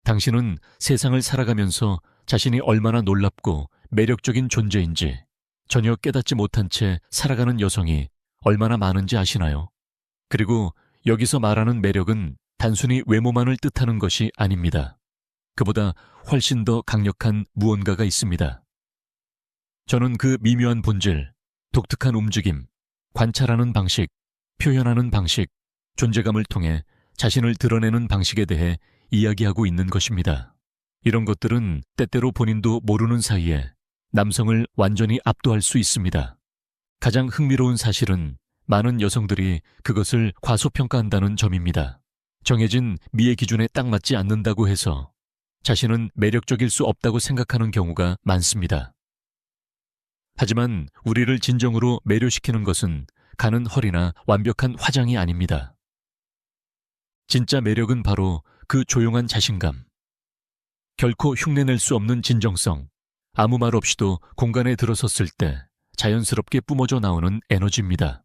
당신은 세상을 살아가면서 자신이 얼마나 놀랍고 매력적인 존재인지 전혀 깨닫지 못한 채 살아가는 여성이 얼마나 많은지 아시나요? 그리고 여기서 말하는 매력은 단순히 외모만을 뜻하는 것이 아닙니다. 그보다 훨씬 더 강력한 무언가가 있습니다. 저는 그 미묘한 본질, 독특한 움직임, 관찰하는 방식, 표현하는 방식, 존재감을 통해 자신을 드러내는 방식에 대해 이야기하고 있는 것입니다. 이런 것들은 때때로 본인도 모르는 사이에 남성을 완전히 압도할 수 있습니다. 가장 흥미로운 사실은 많은 여성들이 그것을 과소평가한다는 점입니다. 정해진 미의 기준에 딱 맞지 않는다고 해서 자신은 매력적일 수 없다고 생각하는 경우가 많습니다. 하지만 우리를 진정으로 매료시키는 것은 가는 헐이나 완벽한 화장이 아닙니다. 진짜 매력은 바로 그 조용한 자신감, 결코 흉내낼 수 없는 진정성, 아무 말 없이도 공간에 들어섰을 때 자연스럽게 뿜어져 나오는 에너지입니다.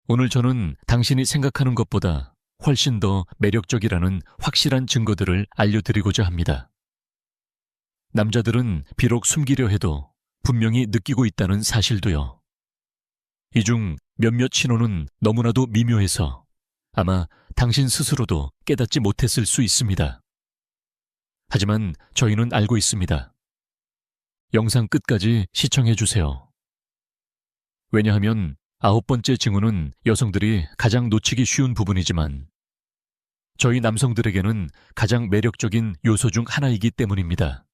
오늘 저는 당신이 생각하는 것보다 훨씬 더 매력적이라는 확실한 증거들을 알려드리고자 합니다. 남자들은 비록 숨기려 해도 분명히 느끼고 있다는 사실도요. 이 중 몇몇 신호는 너무나도 미묘해서 아마 당신 스스로도 깨닫지 못했을 수 있습니다. 하지만 저희는 알고 있습니다. 영상 끝까지 시청해주세요. 왜냐하면 9번째 징후는 여성들이 가장 놓치기 쉬운 부분이지만 저희 남성들에게는 가장 매력적인 요소 중 하나이기 때문입니다.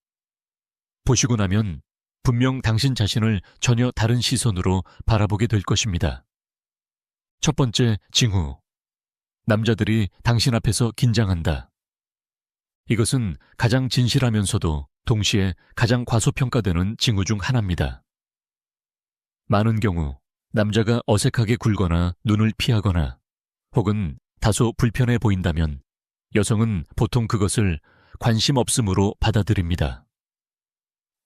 보시고 나면 분명 당신 자신을 전혀 다른 시선으로 바라보게 될 것입니다. 첫 번째 징후. 남자들이 당신 앞에서 긴장한다. 이것은 가장 진실하면서도 동시에 가장 과소평가되는 징후 중 하나입니다. 많은 경우 남자가 어색하게 굴거나 눈을 피하거나 혹은 다소 불편해 보인다면 여성은 보통 그것을 관심 없음으로 받아들입니다.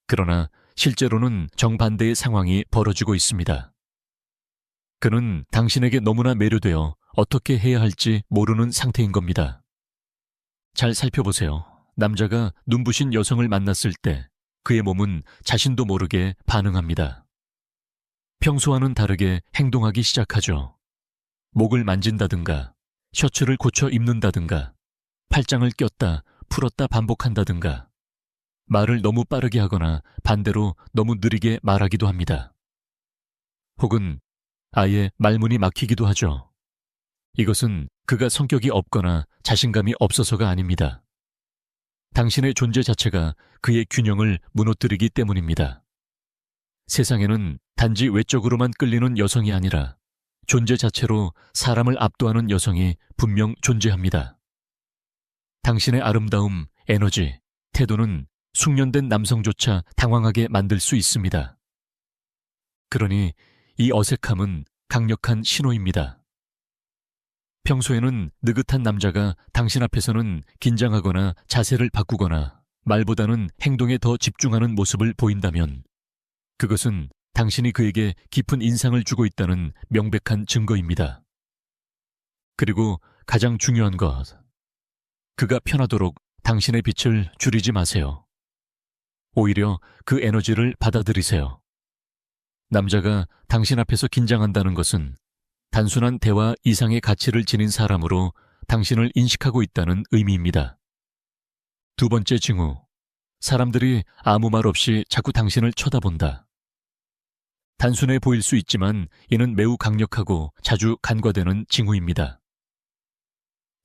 그러나 실제로는 정반대의 상황이 벌어지고 있습니다. 그는 당신에게 너무나 매료되어 어떻게 해야 할지 모르는 상태인 겁니다. 잘 살펴보세요. 남자가 눈부신 여성을 만났을 때 그의 몸은 자신도 모르게 반응합니다. 평소와는 다르게 행동하기 시작하죠. 목을 만진다든가, 셔츠를 고쳐 입는다든가, 팔짱을 꼈다, 풀었다 반복한다든가, 말을 너무 빠르게 하거나 반대로 너무 느리게 말하기도 합니다. 혹은 아예 말문이 막히기도 하죠. 이것은 그가 성격이 없거나 자신감이 없어서가 아닙니다. 당신의 존재 자체가 그의 균형을 무너뜨리기 때문입니다. 세상에는 단지 외적으로만 끌리는 여성이 아니라 존재 자체로 사람을 압도하는 여성이 분명 존재합니다. 당신의 아름다움, 에너지, 태도는 숙련된 남성조차 당황하게 만들 수 있습니다. 그러니 이 어색함은 강력한 신호입니다. 평소에는 느긋한 남자가 당신 앞에서는 긴장하거나 자세를 바꾸거나 말보다는 행동에 더 집중하는 모습을 보인다면 그것은 당신이 그에게 깊은 인상을 주고 있다는 명백한 증거입니다. 그리고 가장 중요한 것, 그가 편하도록 당신의 빛을 줄이지 마세요. 오히려 그 에너지를 받아들이세요. 남자가 당신 앞에서 긴장한다는 것은 단순한 대화 이상의 가치를 지닌 사람으로 당신을 인식하고 있다는 의미입니다. 두 번째 징후, 사람들이 아무 말 없이 자꾸 당신을 쳐다본다. 단순해 보일 수 있지만 이는 매우 강력하고 자주 간과되는 징후입니다.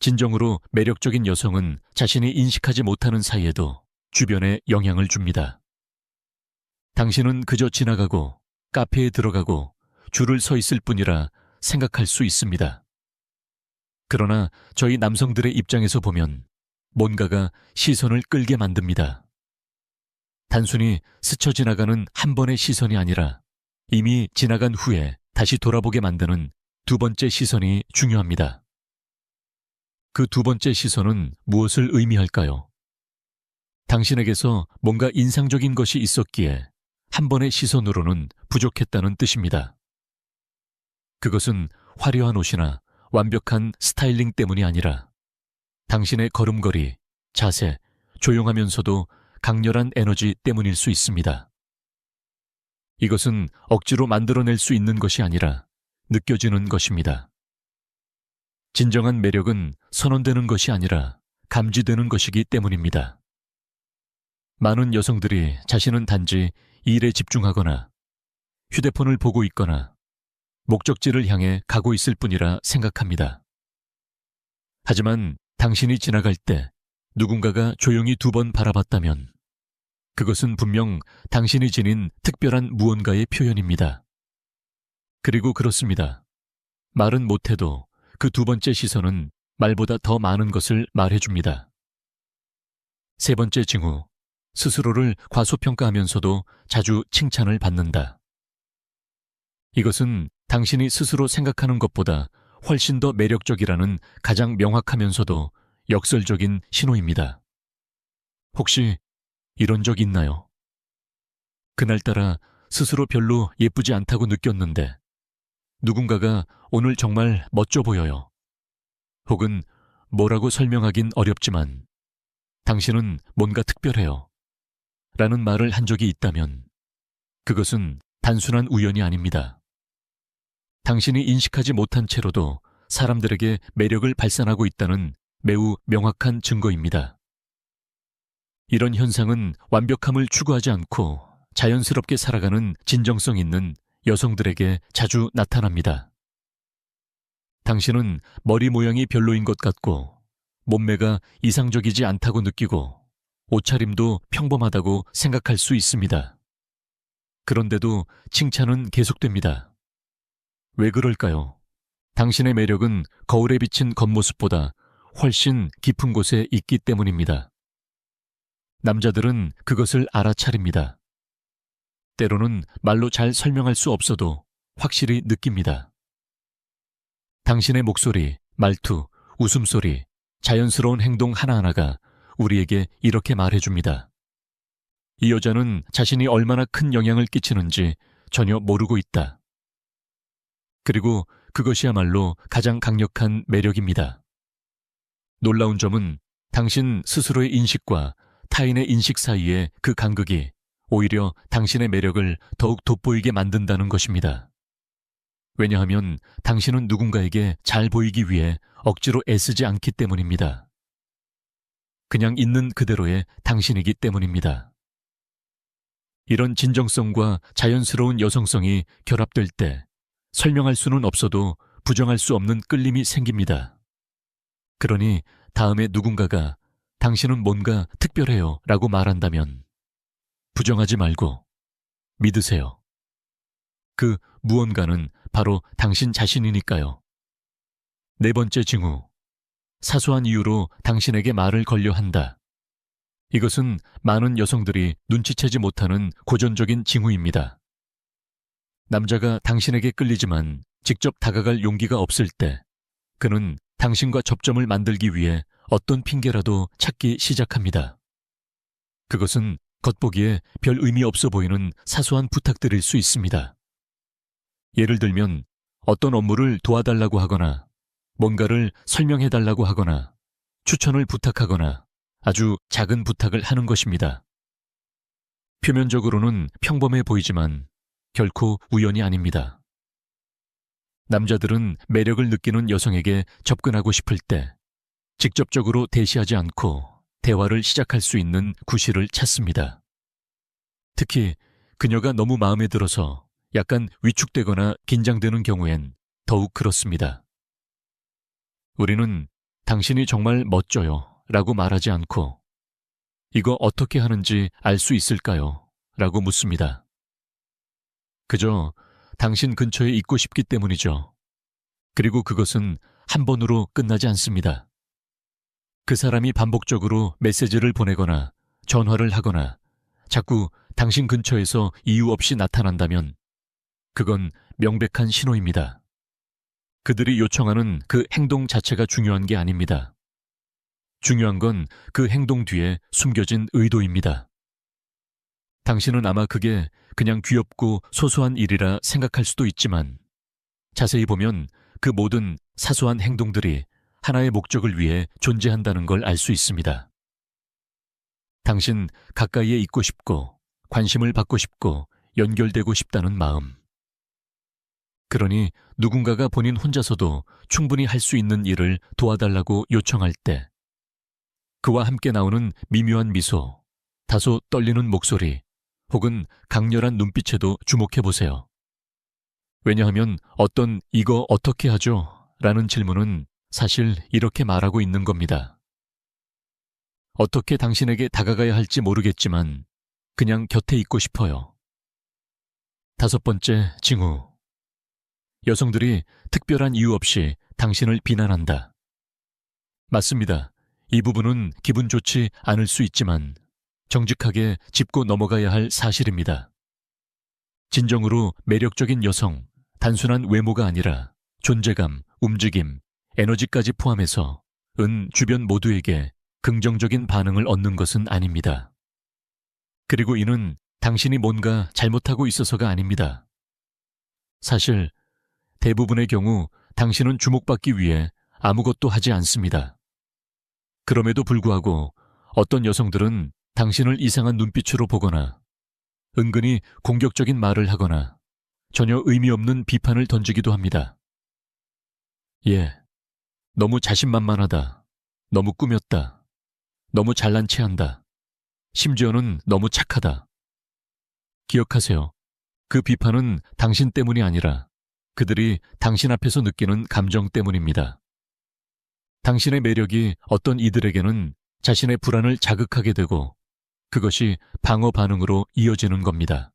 진정으로 매력적인 여성은 자신이 인식하지 못하는 사이에도 주변에 영향을 줍니다. 당신은 그저 지나가고 카페에 들어가고 줄을 서 있을 뿐이라 생각할 수 있습니다. 그러나 저희 남성들의 입장에서 보면 뭔가가 시선을 끌게 만듭니다. 단순히 스쳐 지나가는 한 번의 시선이 아니라 이미 지나간 후에 다시 돌아보게 만드는 두 번째 시선이 중요합니다. 그 두 번째 시선은 무엇을 의미할까요? 당신에게서 뭔가 인상적인 것이 있었기에 한 번의 시선으로는 부족했다는 뜻입니다. 그것은 화려한 옷이나 완벽한 스타일링 때문이 아니라 당신의 걸음걸이, 자세, 조용하면서도 강렬한 에너지 때문일 수 있습니다. 이것은 억지로 만들어낼 수 있는 것이 아니라 느껴지는 것입니다. 진정한 매력은 선언되는 것이 아니라 감지되는 것이기 때문입니다. 많은 여성들이 자신은 단지 일에 집중하거나 휴대폰을 보고 있거나 목적지를 향해 가고 있을 뿐이라 생각합니다. 하지만 당신이 지나갈 때 누군가가 조용히 2번 바라봤다면 그것은 분명 당신이 지닌 특별한 무언가의 표현입니다. 그리고 그렇습니다. 말은 못해도 그 2번째 시선은 말보다 더 많은 것을 말해줍니다. 3번째 징후, 스스로를 과소평가하면서도 자주 칭찬을 받는다. 이것은 당신이 스스로 생각하는 것보다 훨씬 더 매력적이라는 가장 명확하면서도 역설적인 신호입니다. 혹시 이런 적 있나요? 그날따라 스스로 별로 예쁘지 않다고 느꼈는데 누군가가 오늘 정말 멋져 보여요. 혹은 뭐라고 설명하긴 어렵지만 당신은 뭔가 특별해요. 라는 말을 한 적이 있다면 그것은 단순한 우연이 아닙니다. 당신이 인식하지 못한 채로도 사람들에게 매력을 발산하고 있다는 매우 명확한 증거입니다. 이런 현상은 완벽함을 추구하지 않고 자연스럽게 살아가는 진정성 있는 여성들에게 자주 나타납니다. 당신은 머리 모양이 별로인 것 같고 몸매가 이상적이지 않다고 느끼고 옷차림도 평범하다고 생각할 수 있습니다. 그런데도 칭찬은 계속됩니다. 왜 그럴까요? 당신의 매력은 거울에 비친 겉모습보다 훨씬 깊은 곳에 있기 때문입니다. 남자들은 그것을 알아차립니다. 때로는 말로 잘 설명할 수 없어도 확실히 느낍니다. 당신의 목소리, 말투, 웃음소리, 자연스러운 행동 하나하나가 우리에게 이렇게 말해줍니다. 이 여자는 자신이 얼마나 큰 영향을 끼치는지 전혀 모르고 있다. 그리고 그것이야말로 가장 강력한 매력입니다. 놀라운 점은 당신 스스로의 인식과 타인의 인식 사이의 그 간극이 오히려 당신의 매력을 더욱 돋보이게 만든다는 것입니다. 왜냐하면 당신은 누군가에게 잘 보이기 위해 억지로 애쓰지 않기 때문입니다. 그냥 있는 그대로의 당신이기 때문입니다. 이런 진정성과 자연스러운 여성성이 결합될 때 설명할 수는 없어도 부정할 수 없는 끌림이 생깁니다. 그러니 다음에 누군가가 당신은 뭔가 특별해요 라고 말한다면 부정하지 말고 믿으세요. 그 무언가는 바로 당신 자신이니까요. 4번째 징후, 사소한 이유로 당신에게 말을 걸려 한다. 이것은 많은 여성들이 눈치채지 못하는 고전적인 징후입니다. 남자가 당신에게 끌리지만 직접 다가갈 용기가 없을 때 그는 당신과 접점을 만들기 위해 어떤 핑계라도 찾기 시작합니다. 그것은 겉보기에 별 의미 없어 보이는 사소한 부탁들일 수 있습니다. 예를 들면 어떤 업무를 도와달라고 하거나 뭔가를 설명해달라고 하거나 추천을 부탁하거나 아주 작은 부탁을 하는 것입니다. 표면적으로는 평범해 보이지만 결코 우연이 아닙니다. 남자들은 매력을 느끼는 여성에게 접근하고 싶을 때 직접적으로 대시하지 않고 대화를 시작할 수 있는 구실을 찾습니다. 특히 그녀가 너무 마음에 들어서 약간 위축되거나 긴장되는 경우엔 더욱 그렇습니다. 우리는 당신이 정말 멋져요 라고 말하지 않고 이거 어떻게 하는지 알 수 있을까요? 라고 묻습니다. 그저 당신 근처에 있고 싶기 때문이죠. 그리고 그것은 한 번으로 끝나지 않습니다. 그 사람이 반복적으로 메시지를 보내거나 전화를 하거나 자꾸 당신 근처에서 이유 없이 나타난다면 그건 명백한 신호입니다. 그들이 요청하는 그 행동 자체가 중요한 게 아닙니다. 중요한 건 그 행동 뒤에 숨겨진 의도입니다. 당신은 아마 그게 그냥 귀엽고 소소한 일이라 생각할 수도 있지만 자세히 보면 그 모든 사소한 행동들이 하나의 목적을 위해 존재한다는 걸 알 수 있습니다. 당신 가까이에 있고 싶고 관심을 받고 싶고 연결되고 싶다는 마음. 그러니 누군가가 본인 혼자서도 충분히 할 수 있는 일을 도와달라고 요청할 때 그와 함께 나오는 미묘한 미소, 다소 떨리는 목소리, 혹은 강렬한 눈빛에도 주목해 보세요. 왜냐하면 어떤 "이거 어떻게 하죠? 라는 질문은 사실 이렇게 말하고 있는 겁니다. 어떻게 당신에게 다가가야 할지 모르겠지만 그냥 곁에 있고 싶어요. 5번째, 징후. 여성들이 특별한 이유 없이 당신을 비난한다. 맞습니다. 이 부분은 기분 좋지 않을 수 있지만 정직하게 짚고 넘어가야 할 사실입니다. 진정으로 매력적인 여성, 단순한 외모가 아니라 존재감, 움직임, 에너지까지 포함해서 주변 모두에게 긍정적인 반응을 얻는 것은 아닙니다. 그리고 이는 당신이 뭔가 잘못하고 있어서가 아닙니다. 사실 대부분의 경우 당신은 주목받기 위해 아무것도 하지 않습니다. 그럼에도 불구하고 어떤 여성들은 당신을 이상한 눈빛으로 보거나 은근히 공격적인 말을 하거나 전혀 의미 없는 비판을 던지기도 합니다. 예, 너무 자신만만하다. 너무 꾸몄다. 너무 잘난 체한다. 심지어는 너무 착하다. 기억하세요. 그 비판은 당신 때문이 아니라 그들이 당신 앞에서 느끼는 감정 때문입니다. 당신의 매력이 어떤 이들에게는 자신의 불안을 자극하게 되고 그것이 방어 반응으로 이어지는 겁니다.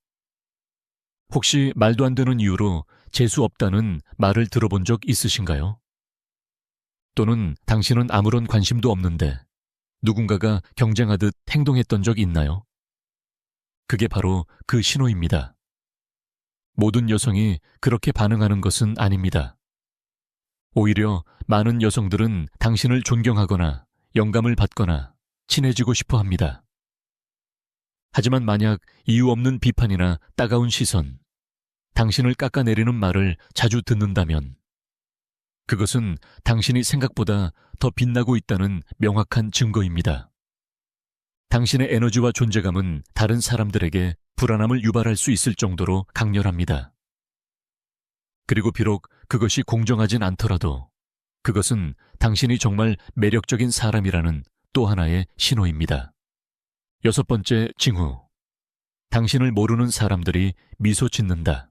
혹시 말도 안 되는 이유로 재수 없다는 말을 들어본 적 있으신가요? 또는 당신은 아무런 관심도 없는데 누군가가 경쟁하듯 행동했던 적 있나요? 그게 바로 그 신호입니다. 모든 여성이 그렇게 반응하는 것은 아닙니다. 오히려 많은 여성들은 당신을 존경하거나 영감을 받거나 친해지고 싶어 합니다. 하지만 만약 이유 없는 비판이나 따가운 시선, 당신을 깎아내리는 말을 자주 듣는다면 그것은 당신이 생각보다 더 빛나고 있다는 명확한 증거입니다. 당신의 에너지와 존재감은 다른 사람들에게 불안함을 유발할 수 있을 정도로 강렬합니다. 그리고 비록 그것이 공정하진 않더라도 그것은 당신이 정말 매력적인 사람이라는 또 하나의 신호입니다. 6번째, 징후. 당신을 모르는 사람들이 미소 짓는다.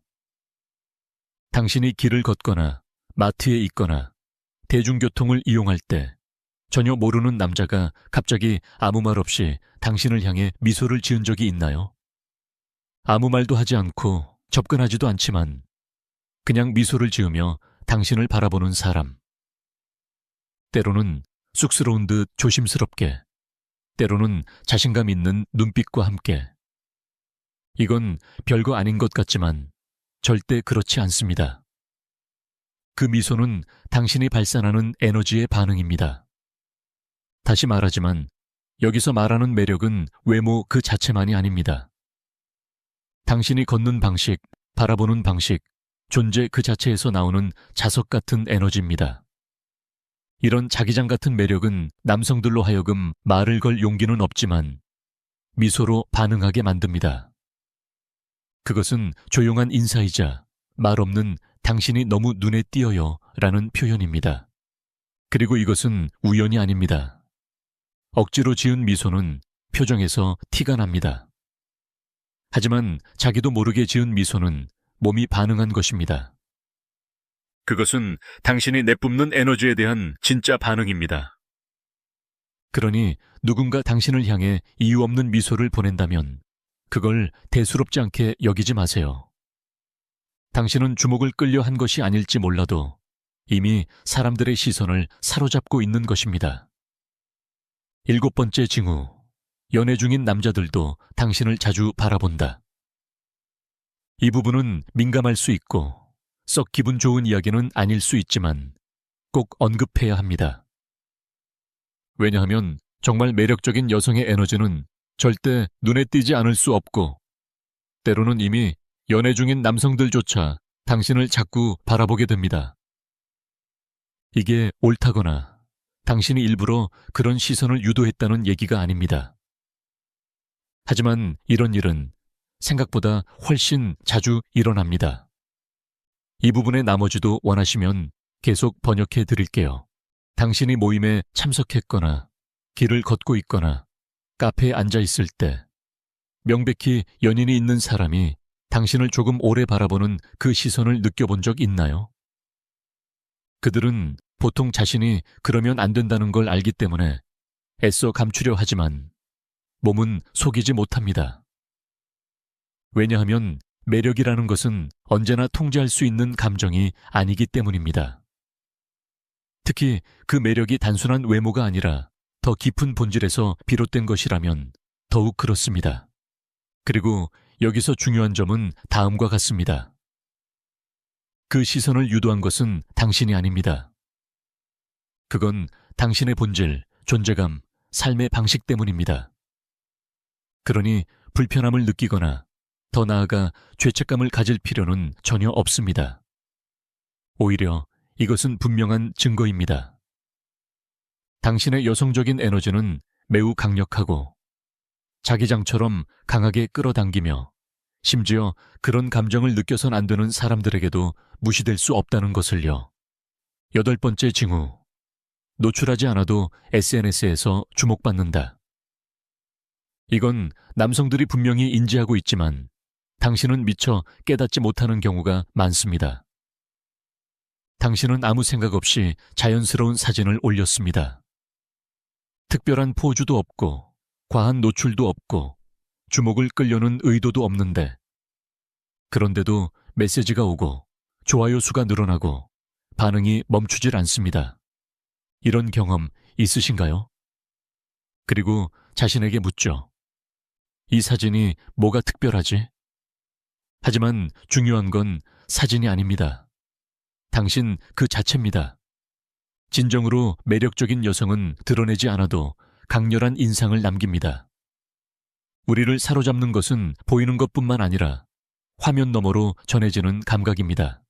당신이 길을 걷거나 마트에 있거나 대중교통을 이용할 때 전혀 모르는 남자가 갑자기 아무 말 없이 당신을 향해 미소를 지은 적이 있나요? 아무 말도 하지 않고 접근하지도 않지만 그냥 미소를 지으며 당신을 바라보는 사람. 때로는 쑥스러운 듯 조심스럽게, 때로는 자신감 있는 눈빛과 함께. 이건 별거 아닌 것 같지만 절대 그렇지 않습니다. 그 미소는 당신이 발산하는 에너지의 반응입니다. 다시 말하지만 여기서 말하는 매력은 외모 그 자체만이 아닙니다. 당신이 걷는 방식, 바라보는 방식, 존재 그 자체에서 나오는 자석 같은 에너지입니다. 이런 자기장 같은 매력은 남성들로 하여금 말을 걸 용기는 없지만 미소로 반응하게 만듭니다. 그것은 조용한 인사이자 말 없는 당신이 너무 눈에 띄어요 라는 표현입니다. 그리고 이것은 우연이 아닙니다. 억지로 지은 미소는 표정에서 티가 납니다. 하지만 자기도 모르게 지은 미소는 몸이 반응한 것입니다. 그것은 당신이 내뿜는 에너지에 대한 진짜 반응입니다. 그러니 누군가 당신을 향해 이유 없는 미소를 보낸다면 그걸 대수롭지 않게 여기지 마세요. 당신은 주목을 끌려 한 것이 아닐지 몰라도 이미 사람들의 시선을 사로잡고 있는 것입니다. 7번째 징후. 연애 중인 남자들도 당신을 자주 바라본다. 이 부분은 민감할 수 있고 썩 기분 좋은 이야기는 아닐 수 있지만 꼭 언급해야 합니다. 왜냐하면 정말 매력적인 여성의 에너지는 절대 눈에 띄지 않을 수 없고 때로는 이미 연애 중인 남성들조차 당신을 자꾸 바라보게 됩니다. 이게 옳다거나 당신이 일부러 그런 시선을 유도했다는 얘기가 아닙니다. 하지만 이런 일은 생각보다 훨씬 자주 일어납니다. 이 부분의 나머지도 원하시면 계속 번역해 드릴게요. 당신이 모임에 참석했거나 길을 걷고 있거나 카페에 앉아 있을 때 명백히 연인이 있는 사람이 당신을 조금 오래 바라보는 그 시선을 느껴본 적 있나요? 그들은 보통 자신이 그러면 안 된다는 걸 알기 때문에 애써 감추려 하지만 몸은 속이지 못합니다. 왜냐하면 매력이라는 것은 언제나 통제할 수 있는 감정이 아니기 때문입니다. 특히 그 매력이 단순한 외모가 아니라 더 깊은 본질에서 비롯된 것이라면 더욱 그렇습니다. 그리고 여기서 중요한 점은 다음과 같습니다. 그 시선을 유도한 것은 당신이 아닙니다. 그건 당신의 본질, 존재감, 삶의 방식 때문입니다. 그러니 불편함을 느끼거나 더 나아가 죄책감을 가질 필요는 전혀 없습니다. 오히려 이것은 분명한 증거입니다. 당신의 여성적인 에너지는 매우 강력하고 자기장처럼 강하게 끌어당기며 심지어 그런 감정을 느껴선 안 되는 사람들에게도 무시될 수 없다는 것을요. 8번째 징후. 노출하지 않아도 SNS에서 주목받는다. 이건 남성들이 분명히 인지하고 있지만 당신은 미처 깨닫지 못하는 경우가 많습니다. 당신은 아무 생각 없이 자연스러운 사진을 올렸습니다. 특별한 포즈도 없고 과한 노출도 없고 주목을 끌려는 의도도 없는데 그런데도 메시지가 오고 좋아요 수가 늘어나고 반응이 멈추질 않습니다. 이런 경험 있으신가요? 그리고 자신에게 묻죠. 이 사진이 뭐가 특별하지? 하지만 중요한 건 사진이 아닙니다. 당신 그 자체입니다. 진정으로 매력적인 여성은 드러내지 않아도 강렬한 인상을 남깁니다. 우리를 사로잡는 것은 보이는 것뿐만 아니라 화면 너머로 전해지는 감각입니다.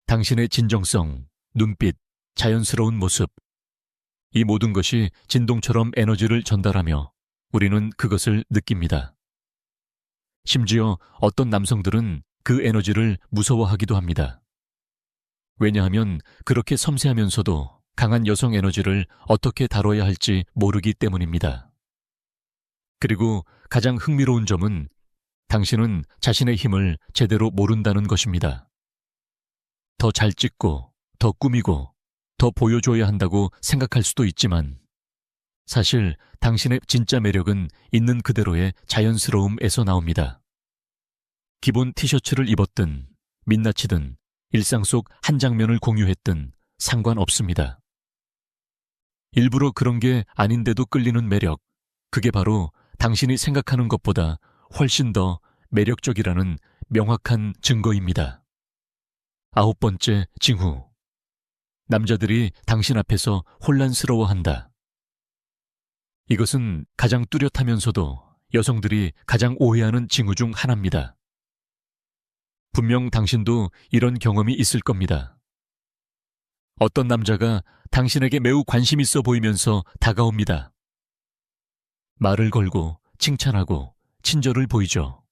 당신의 진정성, 눈빛, 자연스러운 모습, 이 모든 것이 진동처럼 에너지를 전달하며 우리는 그것을 느낍니다. 심지어 어떤 남성들은 그 에너지를 무서워하기도 합니다. 왜냐하면 그렇게 섬세하면서도 강한 여성 에너지를 어떻게 다뤄야 할지 모르기 때문입니다. 그리고 가장 흥미로운 점은 당신은 자신의 힘을 제대로 모른다는 것입니다. 더 잘 찍고, 더 꾸미고, 더 보여줘야 한다고 생각할 수도 있지만 사실 당신의 진짜 매력은 있는 그대로의 자연스러움에서 나옵니다. 기본 티셔츠를 입었든 민낯이든 일상 속 한 장면을 공유했든 상관없습니다. 일부러 그런 게 아닌데도 끌리는 매력, 그게 바로 당신이 생각하는 것보다 훨씬 더 매력적이라는 명확한 증거입니다. 9번째 징후. 남자들이 당신 앞에서 혼란스러워한다. 이것은 가장 뚜렷하면서도 여성들이 가장 오해하는 징후 중 하나입니다. 분명 당신도 이런 경험이 있을 겁니다. 어떤 남자가 당신에게 매우 관심 있어 보이면서 다가옵니다. 말을 걸고 칭찬하고 친절을 보이죠.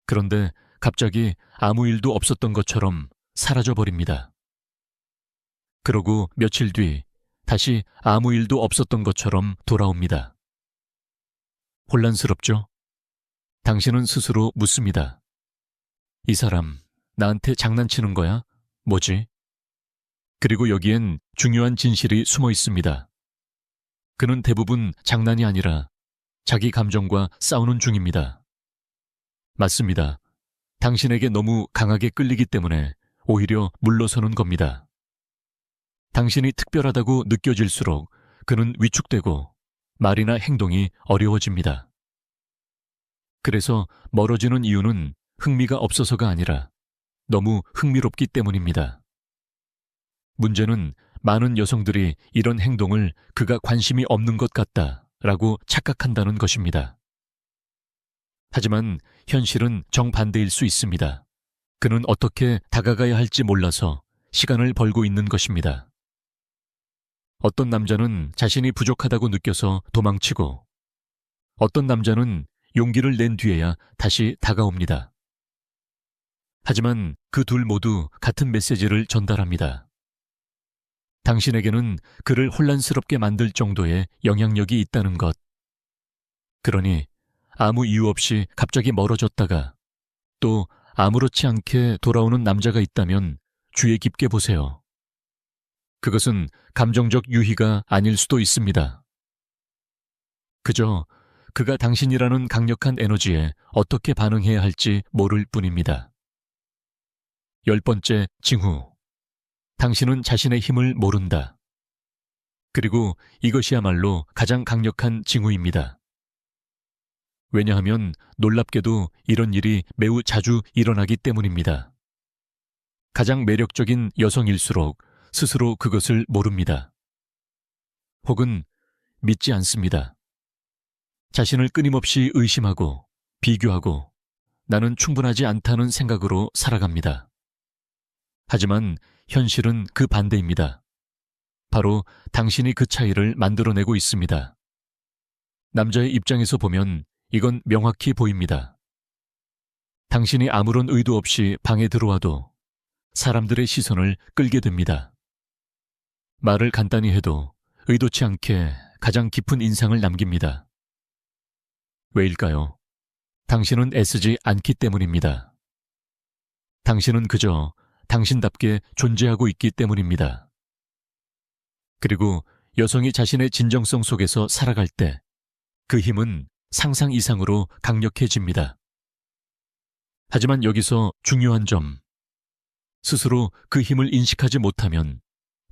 그런데 갑자기 아무 일도 없었던 것처럼 사라져버립니다. 그러고 며칠 뒤 다시 아무 일도 없었던 것처럼 돌아옵니다. 혼란스럽죠? 당신은 스스로 묻습니다. 이 사람 나한테 장난치는 거야? 뭐지? 그리고 여기엔 중요한 진실이 숨어 있습니다. 그는 대부분 장난이 아니라 자기 감정과 싸우는 중입니다. 맞습니다. 당신에게 너무 강하게 끌리기 때문에 오히려 물러서는 겁니다. 당신이 특별하다고 느껴질수록 그는 위축되고 말이나 행동이 어려워집니다. 그래서 멀어지는 이유는 흥미가 없어서가 아니라 너무 흥미롭기 때문입니다. 문제는 많은 여성들이 이런 행동을 그가 관심이 없는 것 같다라고 착각한다는 것입니다. 하지만 현실은 정반대일 수 있습니다. 그는 어떻게 다가가야 할지 몰라서 시간을 벌고 있는 것입니다. 어떤 남자는 자신이 부족하다고 느껴서 도망치고 어떤 남자는 용기를 낸 뒤에야 다시 다가옵니다. 하지만 그 둘 모두 같은 메시지를 전달합니다. 당신에게는 그를 혼란스럽게 만들 정도의 영향력이 있다는 것. 그러니 아무 이유 없이 갑자기 멀어졌다가 또 아무렇지 않게 돌아오는 남자가 있다면 주의 깊게 보세요. 그것은 감정적 유희가 아닐 수도 있습니다. 그저 그가 당신이라는 강력한 에너지에 어떻게 반응해야 할지 모를 뿐입니다. 10번째 징후. 당신은 자신의 힘을 모른다. 그리고 이것이야말로 가장 강력한 징후입니다. 왜냐하면 놀랍게도 이런 일이 매우 자주 일어나기 때문입니다. 가장 매력적인 여성일수록 스스로 그것을 모릅니다. 혹은 믿지 않습니다. 자신을 끊임없이 의심하고 비교하고 나는 충분하지 않다는 생각으로 살아갑니다. 하지만 현실은 그 반대입니다. 바로 당신이 그 차이를 만들어내고 있습니다. 남자의 입장에서 보면 이건 명확히 보입니다. 당신이 아무런 의도 없이 방에 들어와도 사람들의 시선을 끌게 됩니다. 말을 간단히 해도 의도치 않게 가장 깊은 인상을 남깁니다. 왜일까요? 당신은 애쓰지 않기 때문입니다. 당신은 그저 당신답게 존재하고 있기 때문입니다. 그리고 여성이 자신의 진정성 속에서 살아갈 때 그 힘은 상상 이상으로 강력해집니다. 하지만 여기서 중요한 점, 스스로 그 힘을 인식하지 못하면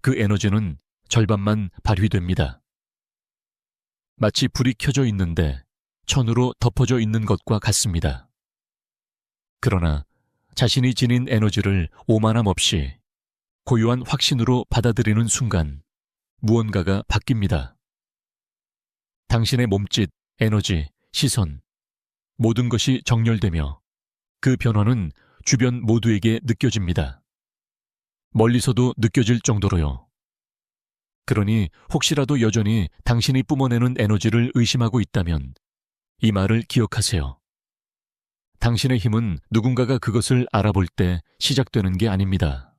그 에너지는 절반만 발휘됩니다. 마치 불이 켜져 있는데 천으로 덮어져 있는 것과 같습니다. 그러나 자신이 지닌 에너지를 오만함 없이 고유한 확신으로 받아들이는 순간 무언가가 바뀝니다. 당신의 몸짓, 에너지, 시선, 모든 것이 정렬되며 그 변화는 주변 모두에게 느껴집니다. 멀리서도 느껴질 정도로요. 그러니 혹시라도 여전히 당신이 뿜어내는 에너지를 의심하고 있다면 이 말을 기억하세요. 당신의 힘은 누군가가 그것을 알아볼 때 시작되는 게 아닙니다.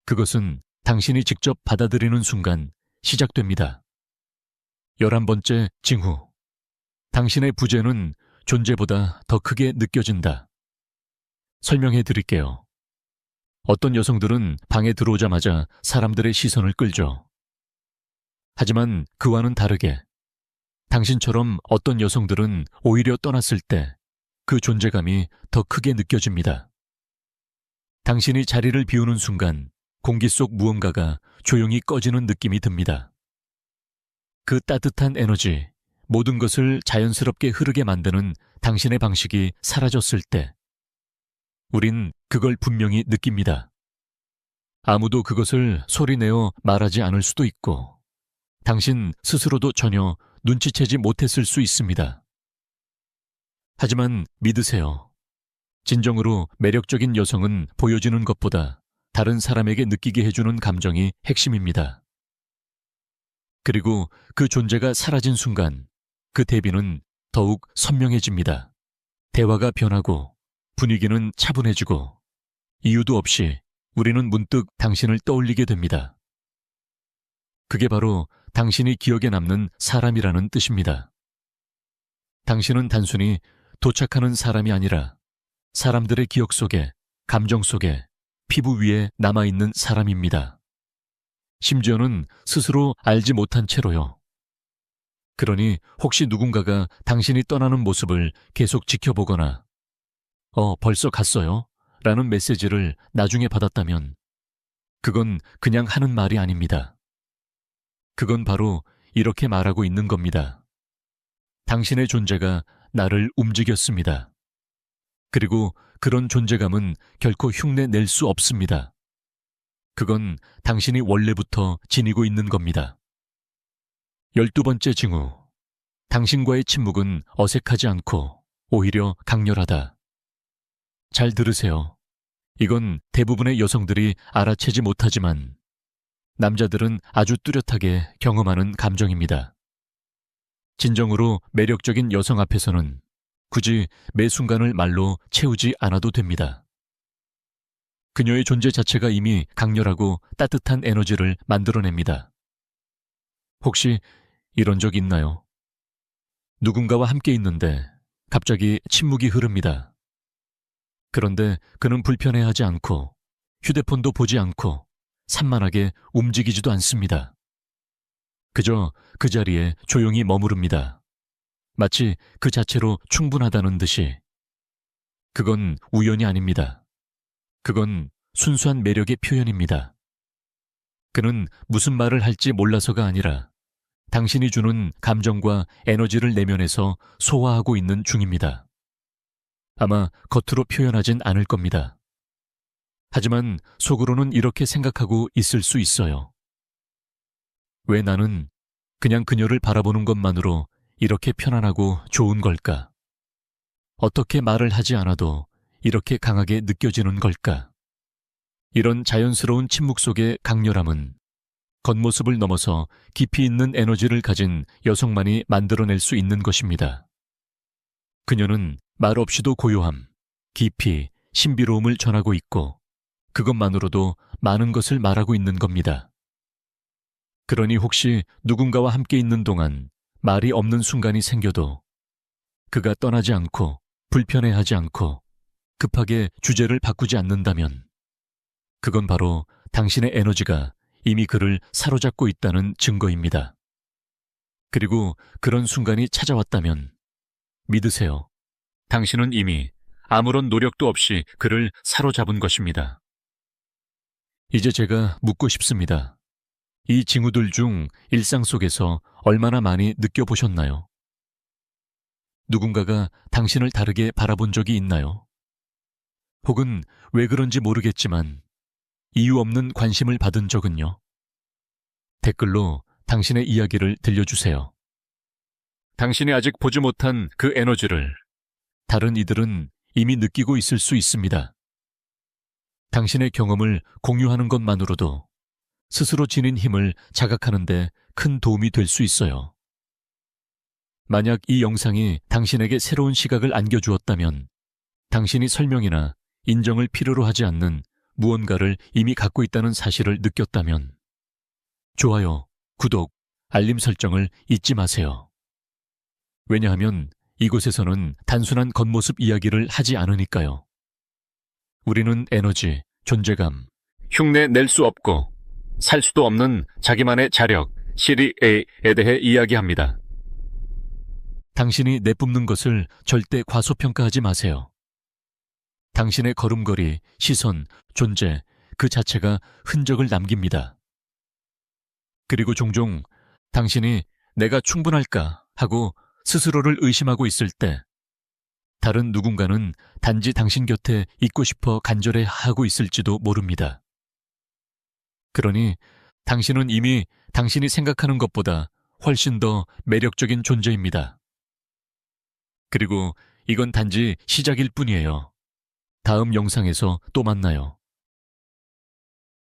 그것은 당신이 직접 받아들이는 순간 시작됩니다. 11번째 징후. 당신의 부재는 존재보다 더 크게 느껴진다. 설명해 드릴게요. 어떤 여성들은 방에 들어오자마자 사람들의 시선을 끌죠. 하지만 그와는 다르게 당신처럼 어떤 여성들은 오히려 떠났을 때 그 존재감이 더 크게 느껴집니다. 당신이 자리를 비우는 순간 공기 속 무언가가 조용히 꺼지는 느낌이 듭니다. 그 따뜻한 에너지, 모든 것을 자연스럽게 흐르게 만드는 당신의 방식이 사라졌을 때 우린 그걸 분명히 느낍니다. 아무도 그것을 소리내어 말하지 않을 수도 있고 당신 스스로도 전혀 눈치채지 못했을 수 있습니다. 하지만 믿으세요. 진정으로 매력적인 여성은 보여지는 것보다 다른 사람에게 느끼게 해주는 감정이 핵심입니다. 그리고 그 존재가 사라진 순간 그 대비는 더욱 선명해집니다. 대화가 변하고 분위기는 차분해지고 이유도 없이 우리는 문득 당신을 떠올리게 됩니다. 그게 바로 당신이 기억에 남는 사람이라는 뜻입니다. 당신은 단순히 도착하는 사람이 아니라 사람들의 기억 속에, 감정 속에, 피부 위에 남아있는 사람입니다. 심지어는 스스로 알지 못한 채로요. 그러니 혹시 누군가가 당신이 떠나는 모습을 계속 지켜보거나 벌써 갔어요? 라는 메시지를 나중에 받았다면 그건 그냥 하는 말이 아닙니다. 그건 바로 이렇게 말하고 있는 겁니다. 당신의 존재가 나를 움직였습니다. 그리고 그런 존재감은 결코 흉내 낼 수 없습니다. 그건 당신이 원래부터 지니고 있는 겁니다. 12번째 징후. 당신과의 침묵은 어색하지 않고 오히려 강렬하다. 잘 들으세요. 이건 대부분의 여성들이 알아채지 못하지만 남자들은 아주 뚜렷하게 경험하는 감정입니다. 진정으로 매력적인 여성 앞에서는 굳이 매 순간을 말로 채우지 않아도 됩니다. 그녀의 존재 자체가 이미 강렬하고 따뜻한 에너지를 만들어냅니다. 혹시 이런 적 있나요? 누군가와 함께 있는데 갑자기 침묵이 흐릅니다. 그런데 그는 불편해하지 않고 휴대폰도 보지 않고 산만하게 움직이지도 않습니다. 그저 그 자리에 조용히 머무릅니다. 마치 그 자체로 충분하다는 듯이. 그건 우연이 아닙니다. 그건 순수한 매력의 표현입니다. 그는 무슨 말을 할지 몰라서가 아니라 당신이 주는 감정과 에너지를 내면에서 소화하고 있는 중입니다. 아마 겉으로 표현하진 않을 겁니다. 하지만 속으로는 이렇게 생각하고 있을 수 있어요. 왜 나는 그냥 그녀를 바라보는 것만으로 이렇게 편안하고 좋은 걸까? 어떻게 말을 하지 않아도 이렇게 강하게 느껴지는 걸까? 이런 자연스러운 침묵 속의 강렬함은 겉모습을 넘어서 깊이 있는 에너지를 가진 여성만이 만들어낼 수 있는 것입니다. 그녀는 말 없이도 고요함, 깊이, 신비로움을 전하고 있고 그것만으로도 많은 것을 말하고 있는 겁니다. 그러니 혹시 누군가와 함께 있는 동안 말이 없는 순간이 생겨도 그가 떠나지 않고 불편해하지 않고 급하게 주제를 바꾸지 않는다면 그건 바로 당신의 에너지가 이미 그를 사로잡고 있다는 증거입니다. 그리고 그런 순간이 찾아왔다면 믿으세요. 당신은 이미 아무런 노력도 없이 그를 사로잡은 것입니다. 이제 제가 묻고 싶습니다. 이 징후들 중 일상 속에서 얼마나 많이 느껴보셨나요? 누군가가 당신을 다르게 바라본 적이 있나요? 혹은 왜 그런지 모르겠지만 이유 없는 관심을 받은 적은요? 댓글로 당신의 이야기를 들려주세요. 당신이 아직 보지 못한 그 에너지를 다른 이들은 이미 느끼고 있을 수 있습니다. 당신의 경험을 공유하는 것만으로도 스스로 지닌 힘을 자각하는 데 큰 도움이 될 수 있어요. 만약 이 영상이 당신에게 새로운 시각을 안겨주었다면 당신이 설명이나 인정을 필요로 하지 않는 무언가를 이미 갖고 있다는 사실을 느꼈다면 좋아요, 구독, 알림 설정을 잊지 마세요. 왜냐하면 이곳에서는 단순한 겉모습 이야기를 하지 않으니까요. 우리는 에너지, 존재감, 흉내 낼 수 없고 살 수도 없는 자기만의 자력, 시리에 대해 이야기합니다. 당신이 내뿜는 것을 절대 과소평가하지 마세요. 당신의 걸음걸이, 시선, 존재, 그 자체가 흔적을 남깁니다. 그리고 종종 당신이 내가 충분할까 하고 스스로를 의심하고 있을 때 다른 누군가는 단지 당신 곁에 있고 싶어 간절해 하고 있을지도 모릅니다. 그러니 당신은 이미 당신이 생각하는 것보다 훨씬 더 매력적인 존재입니다. 그리고 이건 단지 시작일 뿐이에요. 다음 영상에서 또 만나요.